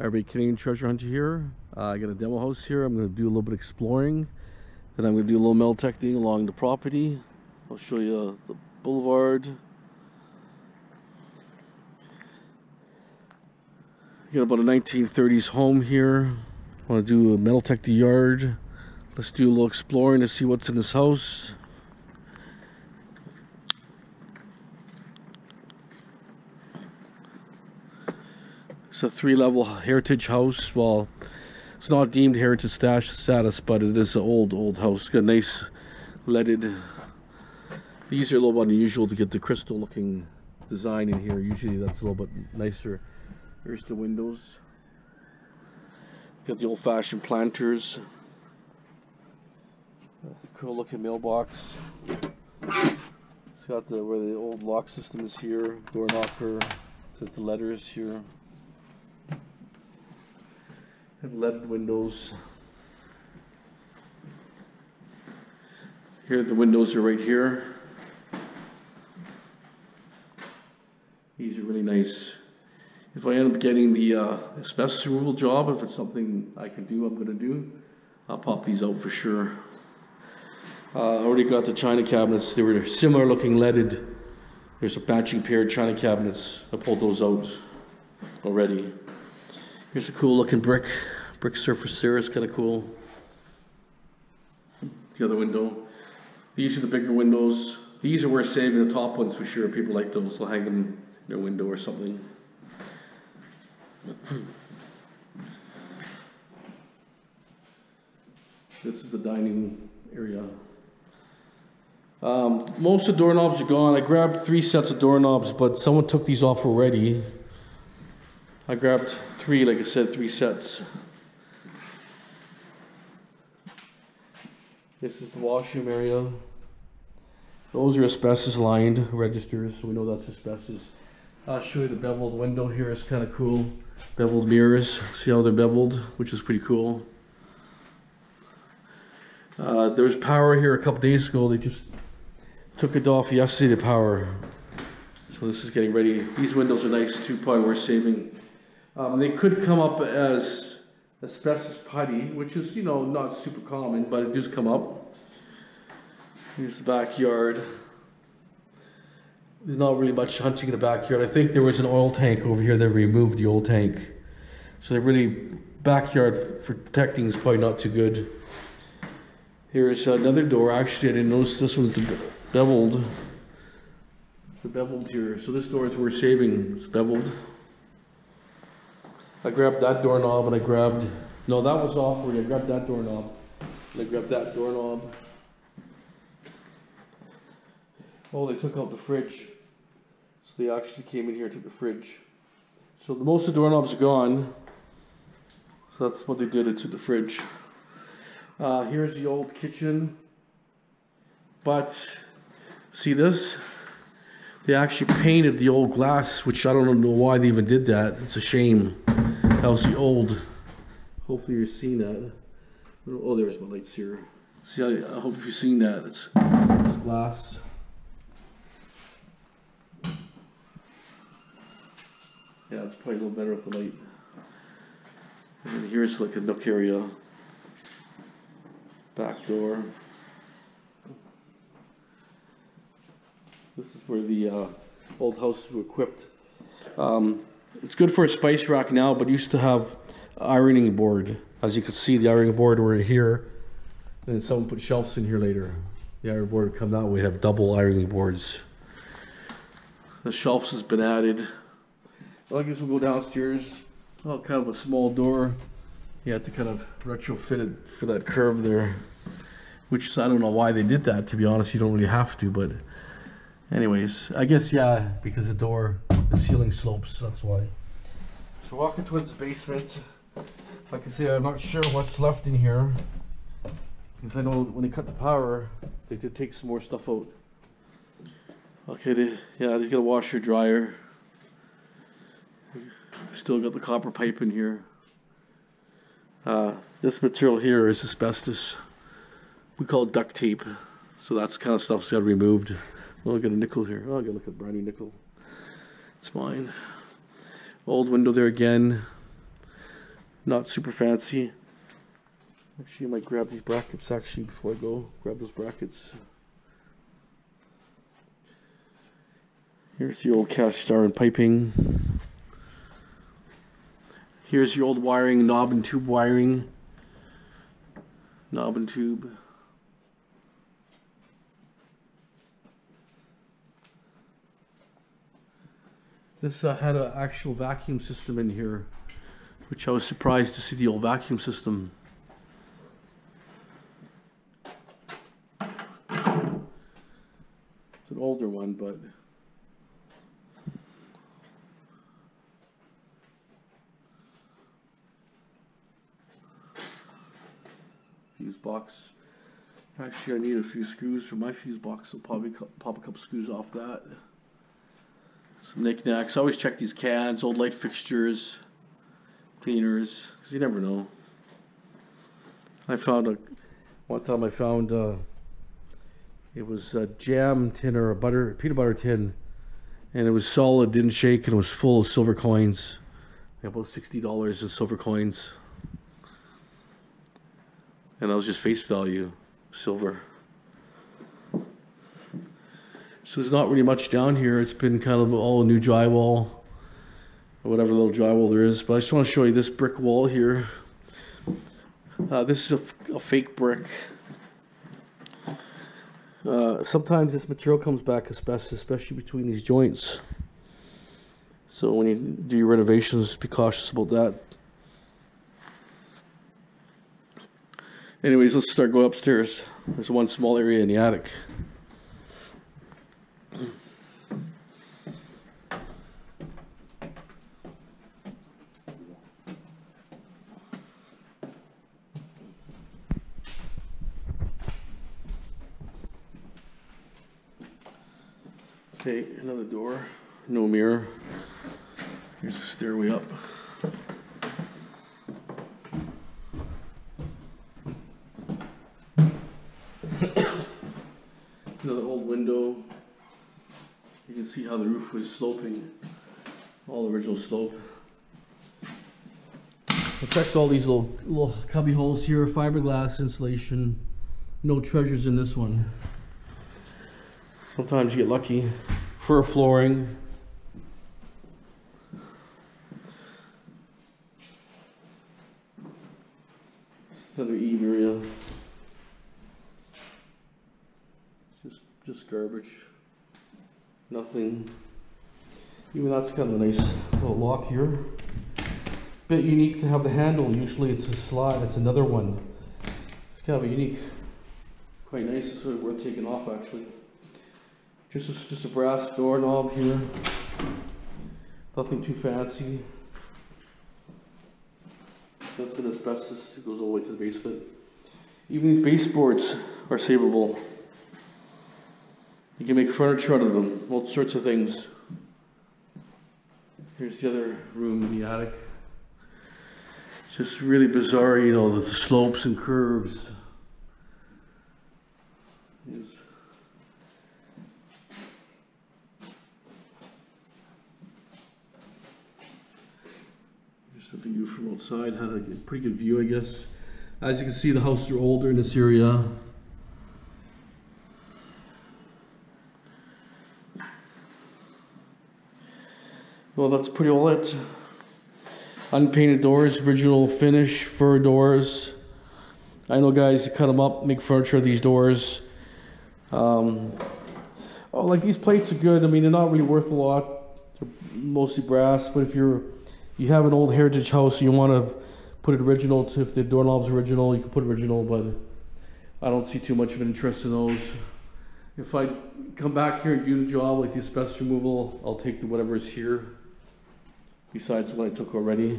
Everybody, Canadian Treasure Hunter here. I got a demo house here. I'm going to do a little bit of exploring. Then I'm going to do a little metal detecting along the property. I'll show you the boulevard. Got about a 1930s home here. I want to do a metal detect the yard. Let's do a little exploring to see what's in this house. It's a 3-level heritage house. Well, it's not deemed heritage status, but it is an old house. It's got a nice leaded. These are a little bit unusual to get the crystal looking design in here. Usually that's a little bit nicer. Here's the windows. Got the old-fashioned planters. Cool looking mailbox. It's got where the old lock system is here. Door knocker. It says the letters here. And leaded windows. Here the windows are right here. These are really nice. If I end up getting the asbestos removal job, if it's something I can do, I'm going to do, I'll pop these out for sure. I already got the china cabinets. They were similar looking leaded. There's a matching pair of china cabinets. I pulled those out already. Here's a cool looking brick surface there. It's kind of cool. The other window. These are the bigger windows. These are worth saving, the top ones for sure. People like those. They'll hang them in their window or something. This is the dining area. Most of the doorknobs are gone. I grabbed 3 sets of doorknobs, but someone took these off already. I grabbed 3, like I said, 3 sets. This is the washroom area. Those are asbestos lined registers, so we know that's asbestos. I'll show you the beveled window here. It's kind of cool. Beveled mirrors. See how they're beveled, which is pretty cool. There was power here a couple days ago. They just took it off yesterday, the power. So this is getting ready. These windows are nice too, probably worth saving. They could come up as asbestos putty, which is, you know, not super common, but it does come up. Here's the backyard. There's not really much hunting in the backyard. I think there was an oil tank over here. They removed the oil tank. So they really, backyard for detecting is probably not too good. Here's another door. Actually, I didn't notice this one's beveled. It's beveled here. So this door is worth saving. It's beveled. I grabbed that doorknob and I grabbed, no, that was off already. I grabbed that doorknob and I grabbed that doorknob. Oh, they took out the fridge. So they actually came in here and took the fridge. So most of the doorknobs are gone. So that's what they did, they took the fridge. Here's the old kitchen. But, see this? They actually painted the old glass, which I don't know why they even did that. It's a shame. That was the old. Hopefully you're seeing that. Oh, there's my lights here. See, I hope you've seen that. It's glass. Yeah, it's probably a little better with the light. And then here's like a nook area. Back door. This is where the old houses were equipped. It's good for a spice rack now, but used to have ironing board. As you can see, the ironing board were here. And then someone put shelves in here later. The ironing board would come that way, have double ironing boards. The shelves has been added. Well, I guess we'll go downstairs. Oh, kind of a small door. You have to kind of retrofit it for that curve there. Which is, I don't know why they did that, to be honest. You don't really have to, but anyways, I guess, yeah, because the door, the ceiling slopes, that's why. So walking towards the basement. Like I say, I'm not sure what's left in here. Because I know when they cut the power, they did take some more stuff out. Okay, they got a washer dryer. Still got the copper pipe in here. This material here is asbestos. We call it duct tape. So that's kind of stuff's got removed. Oh, I got a nickel here. Oh, I gotta look at a brand new nickel. It's mine. Old window there again. Not super fancy. Actually, I might grab these brackets actually before I go. Grab those brackets. Here's the old cast iron piping. Here's your old wiring, knob and tube wiring. Knob and tube. This had an actual vacuum system in here, which I was surprised to see the old vacuum system. It's an older one, but fuse box. Actually, I need a few screws for my fuse box, so probably pop a couple screws off that. Some knickknacks. I always check these cans, old light fixtures, cleaners, because you never know. I found one time I found it was a jam tin or a peanut butter tin, and it was solid, didn't shake, and it was full of silver coins. About $60 in silver coins. And that was just face value, silver. So there's not really much down here. It's been kind of all new drywall, or whatever little drywall there is. But I just want to show you this brick wall here. This is a fake brick. Sometimes this material comes back asbestos, especially between these joints. So when you do your renovations, be cautious about that. Anyways, let's start going upstairs. There's one small area in the attic. Okay, another door, no mirror. Here's the stairway up. Another old window. You can see how the roof was sloping, all original slope. I checked all these little cubby holes here, fiberglass insulation. No treasures in this one. Sometimes you get lucky. Fur flooring. Another eave area. Just garbage. Nothing. Even that's kind of a nice little lock here. Bit unique to have the handle. Usually it's a slide. It's another one. It's kind of unique. Quite nice. It's sort of worth taking off actually. Just a brass doorknob here. Nothing too fancy. That's an asbestos. It goes all the way to the basement. Even these baseboards are savable. You can make furniture out of them, all sorts of things. Here's the other room in the attic. It's just really bizarre, you know, the slopes and curves. Just the view from outside, had a pretty good view, I guess. As you can see, the houses are older in this area. Well, that's pretty all it. Unpainted doors, original finish, fir doors. I know guys, you cut them up, make furniture of these doors. Oh, like these plates are good. I mean, they're not really worth a lot. They're mostly brass, but if you have an old heritage house, you want to put it original. If the doorknob's original, you can put original, but I don't see too much of an interest in those. If I come back here and do the job like the asbestos removal, I'll take whatever is here, besides what I took already.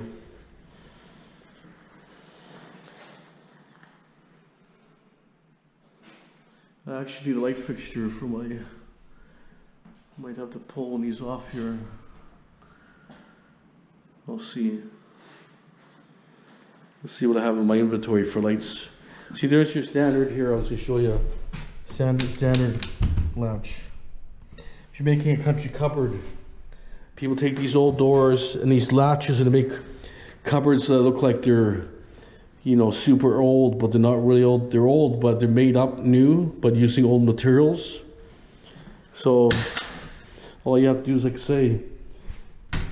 I actually need a light fixture for my, might have to pull one of these off here. I'll see. Let's see what I have in my inventory for lights. See, there's your standard here. I'll just show you standard latch. If you're making a country cupboard, people take these old doors and these latches and make cupboards that look like they're, you know, super old, but they're not really old. They're old, but they're made up new, but using old materials. So all you have to do is, like I say,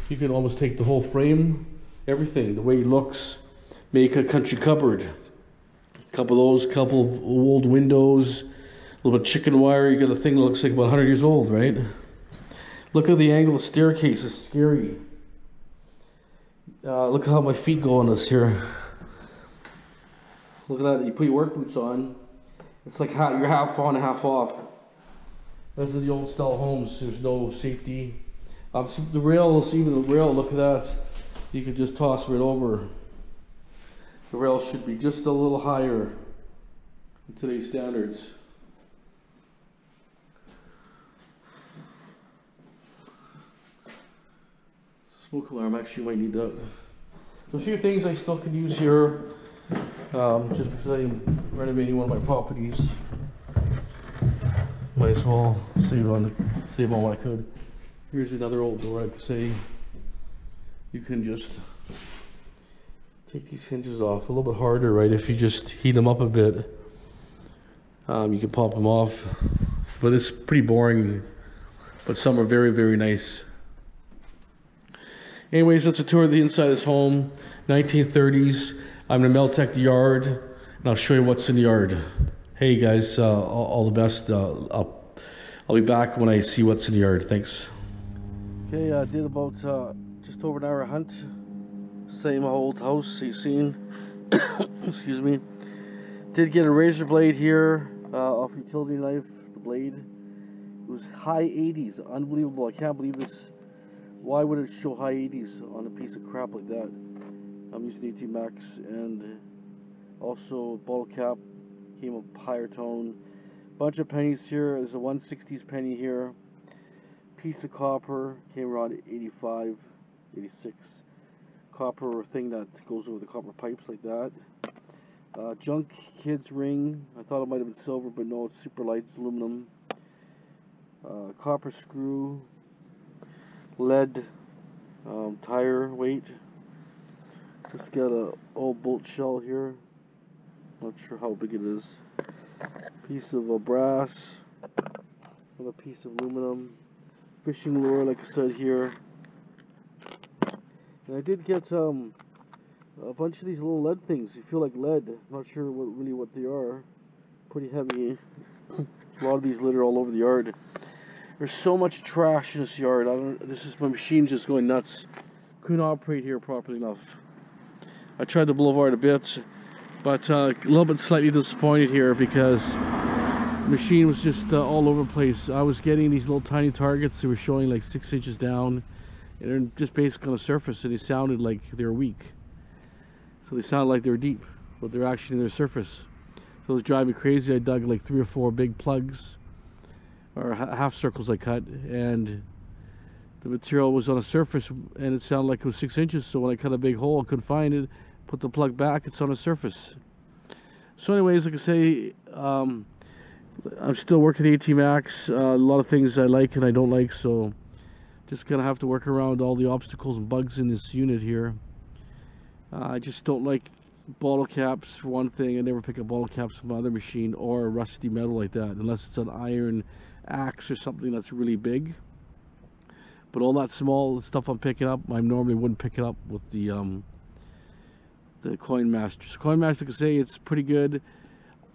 you can almost take the whole frame, everything, the way it looks, make a country cupboard. Couple of those, couple of old windows, a little bit of chicken wire. You got a thing that looks like about 100 years old, right? Look at the angle of the staircase, it's scary. Look at how my feet go on this here. Look at that, you put your work boots on, it's like you're half on, half off. Those are the old style homes, there's no safety. The rails, even the rail, look at that. You can just toss right over. The rail should be just a little higher in today's standards. Smoke alarm, actually might need that. So a few things I still can use here, just because I'm renovating one of my properties. Might as well save on what I could. Here's another old door. I could say you can just take these hinges off a little bit harder, right? If you just heat them up a bit, you can pop them off. But it's pretty boring. But some are very, very nice. Anyways, that's a tour of the inside of this home. 1930s. I'm gonna Meltech the yard, and I'll show you what's in the yard. Hey guys, all the best. I'll be back when I see what's in the yard. Thanks. Okay, I did about just over an hour hunt. Same old house you've seen. Excuse me. Did get a razor blade here off utility knife. The blade. It was high 80s. Unbelievable. I can't believe this. Why would it show high 80s on a piece of crap like that? I'm using 18 Max, and also bottle cap came up higher tone. Bunch of pennies here. There's a 160s penny here. Piece of copper came around 85, 86. Copper thing that goes over the copper pipes like that. Junk kids ring. I thought it might have been silver, but no, it's super light. It's aluminum. Copper screw. Lead tire weight. Just got a old bolt shell here. Not sure how big it is. Piece of brass. Another piece of aluminum. Fishing lure, like I said here. And I did get a bunch of these little lead things. You feel like lead. Not sure what they are. Pretty heavy. There's a lot of these litter all over the yard. There's so much trash in this yard. This is my machine just going nuts. Couldn't operate here properly enough. I tried the boulevard a bit, but a little bit slightly disappointed here because the machine was just all over the place. I was getting these little tiny targets. They were showing like 6 inches down, and they're just basically on the surface, and they sounded like they were weak. So they sounded like they were deep, but they're actually in their surface. So it was driving me crazy. I dug like 3 or 4 big plugs, or half circles I cut, and the material was on the surface, and it sounded like it was 6 inches. So when I cut a big hole, I couldn't find it. Put the plug back, it's on the surface. So anyways, like I say, I'm still working the AT Max. A lot of things I like and I don't like, so just gonna have to work around all the obstacles and bugs in this unit here. I just don't like bottle caps for one thing. I never pick up bottle caps from my other machine or rusty metal like that, unless it's an iron axe or something that's really big. But all that small stuff I'm picking up, I normally wouldn't pick it up with the Coin Master. So Coin Master, I can say it's pretty good.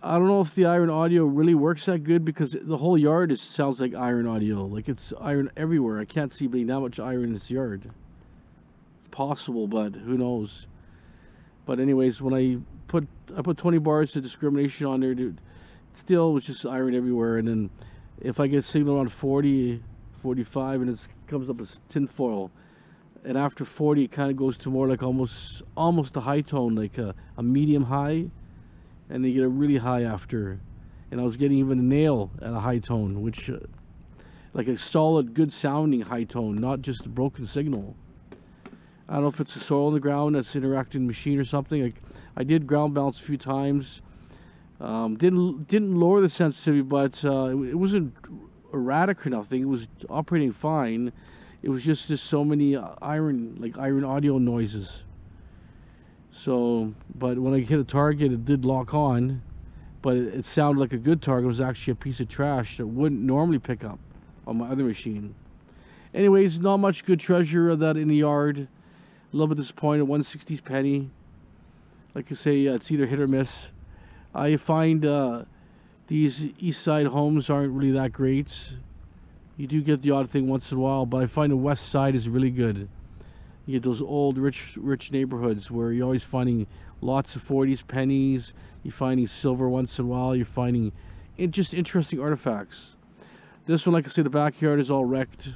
I don't know if the iron audio really works that good, because the whole yard sounds like iron audio. Like it's iron everywhere. I can't see being that much iron in this yard. It's possible, but who knows. But anyways, when I put 20 bars of discrimination on there, dude, it still was just iron everywhere. And then if I get signal around 40, 45, and it comes up as tinfoil, and after 40 it kind of goes to more like almost a high tone, like a medium high, and they get a really high after. And I was getting even a nail at a high tone, which like a solid, good sounding high tone, not just a broken signal. I don't know if it's the soil on the ground that's interacting with the machine or something. I did ground balance a few times. Didn't lower the sensitivity, but it wasn't erratic or nothing. It was operating fine. It was just so many iron audio noises. So, but when I hit a target, it did lock on, but it sounded like a good target. It was actually a piece of trash that wouldn't normally pick up on my other machine. Anyways, not much good treasure of that in the yard. A little bit disappointed. 160's penny. Like I say, it's either hit or miss. I find these east side homes aren't really that great. You do get the odd thing once in a while, but I find the west side is really good. You get those old rich neighborhoods where you're always finding lots of 40s, pennies. You're finding silver once in a while. You're finding just interesting artifacts. This one, like I say, the backyard is all wrecked.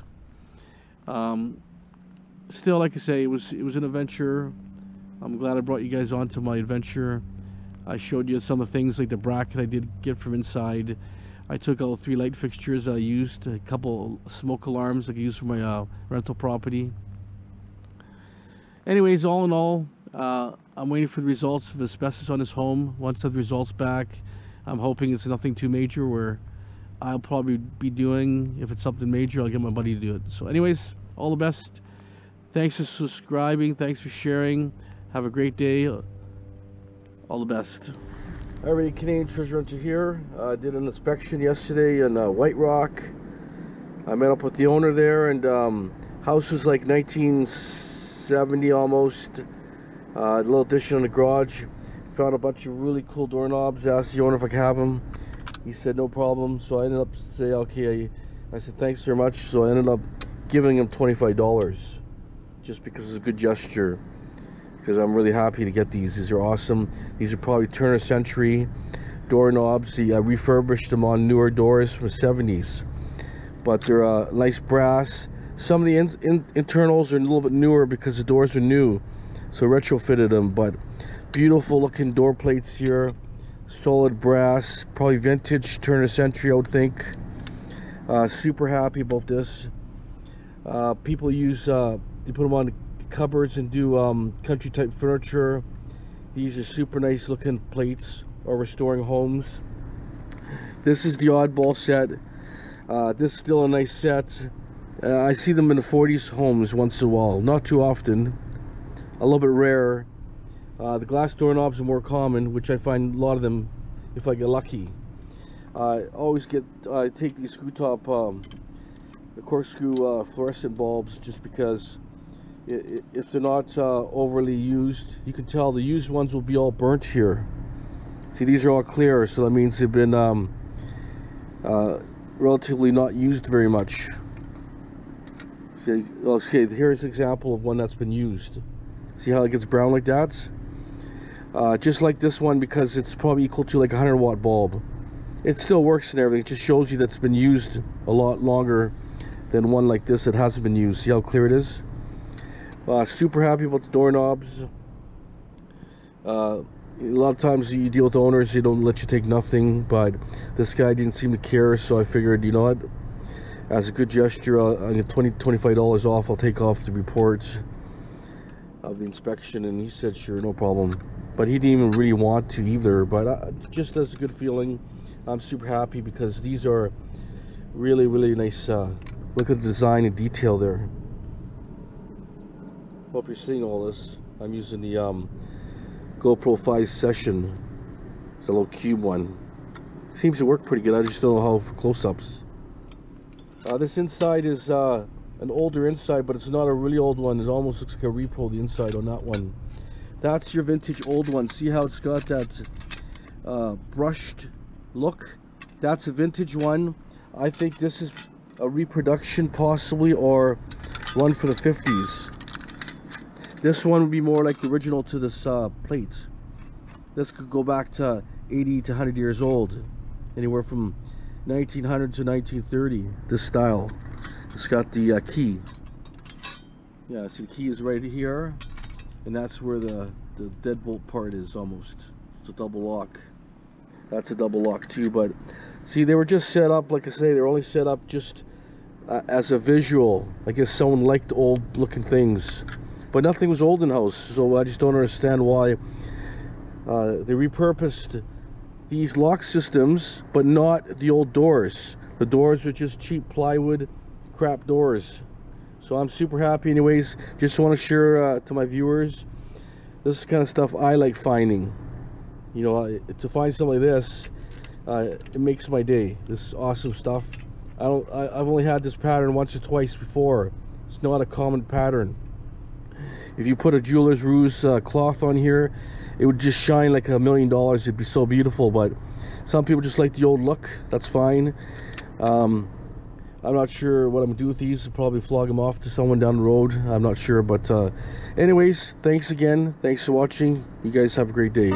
Still, like I say, it was an adventure. I'm glad I brought you guys on to my adventure. I showed you some of the things like the bracket I did get from inside. I took all 3 light fixtures that I used, a couple smoke alarms like I used for my rental property. Anyways, all in all, I'm waiting for the results of asbestos on this home. Once I have the results back, I'm hoping it's nothing too major where I'll probably be doing, if it's something major, I'll get my buddy to do it. So anyways, all the best. Thanks for subscribing. Thanks for sharing. Have a great day. All the best. Alright, Canadian Treasure Hunter here. I did an inspection yesterday in White Rock. I met up with the owner there, and house was like 1970 almost. A little addition on the garage. Found a bunch of really cool doorknobs. Asked the owner if I could have them. He said no problem. So I ended up saying okay. I said thanks very much. So I ended up giving him $25 just because it's a good gesture. Because I'm really happy to get these. These are awesome. These are probably turn of century doorknobs. I refurbished them on newer doors from the 70s. But they're nice brass. Some of the internals are a little bit newer because the doors are new. So retrofitted them. But beautiful looking door plates here. Solid brass. Probably vintage, turn of century, I would think. Super happy about this. People use, they put them on cupboards and do country type furniture. These are super nice looking plates or restoring homes. This is the oddball set. This is still a nice set. I see them in the 40s homes once in a while, not too often, a little bit rare. The glass doorknobs are more common, which I find a lot of them if I get lucky. I always take these screw top the corkscrew fluorescent bulbs just because if they're not overly used, you can tell the used ones will be all burnt here. See, these are all clear, so that means they've been relatively not used very much. See, okay, here's an example of one that's been used. See how it gets brown like that? Just like this one, because it's probably equal to like a 100-watt bulb. It still works and everything. It just shows you that it's been used a lot longer than one like this that hasn't been used. See how clear it is? Super happy about the doorknobs. A lot of times you deal with owners, they don't let you take nothing, but this guy didn't seem to care, so I figured, you know what, as a good gesture, I get $25 off. I'll take off the report of the inspection, and he said sure, no problem. But he didn't even really want to either, but just as a good feeling. I'm super happy because these are really, really nice. Look at the design and detail there. Hope you're seeing all this. I'm using the GoPro 5 Session. It's a little cube one. Seems to work pretty good. I just don't know how for close-ups. This inside is an older inside, but it's not a really old one. It almost looks like a repro, the inside on that one. That's your vintage old one. See how it's got that brushed look? That's a vintage one. I think this is a reproduction possibly, or one for the 50s. This one would be more like the original to this plate. This could go back to 80 to 100 years old. Anywhere from 1900 to 1930, this style. It's got the key. Yeah, see the key is right here. And that's where the deadbolt part is almost. It's a double lock. That's a double lock too, but see, they were just set up, like I say, they're only set up just as a visual. I guess someone liked old looking things. But nothing was old in the house, so I just don't understand why they repurposed these lock systems, but not the old doors. The doors are just cheap plywood, crap doors. So I'm super happy anyways. Just want to share to my viewers, This is the kind of stuff I like finding. You know, to find something like this, it makes my day. This is awesome stuff. I've only had this pattern once or twice before. It's not a common pattern. If you put a jeweler's ruse cloth on here, it would just shine like $1 million. It'd be so beautiful. But some people just like the old look. That's fine. I'm not sure what I'm gonna do with these. I'll probably flog them off to someone down the road. I'm not sure. But anyways, thanks again. Thanks for watching. You guys have a great day.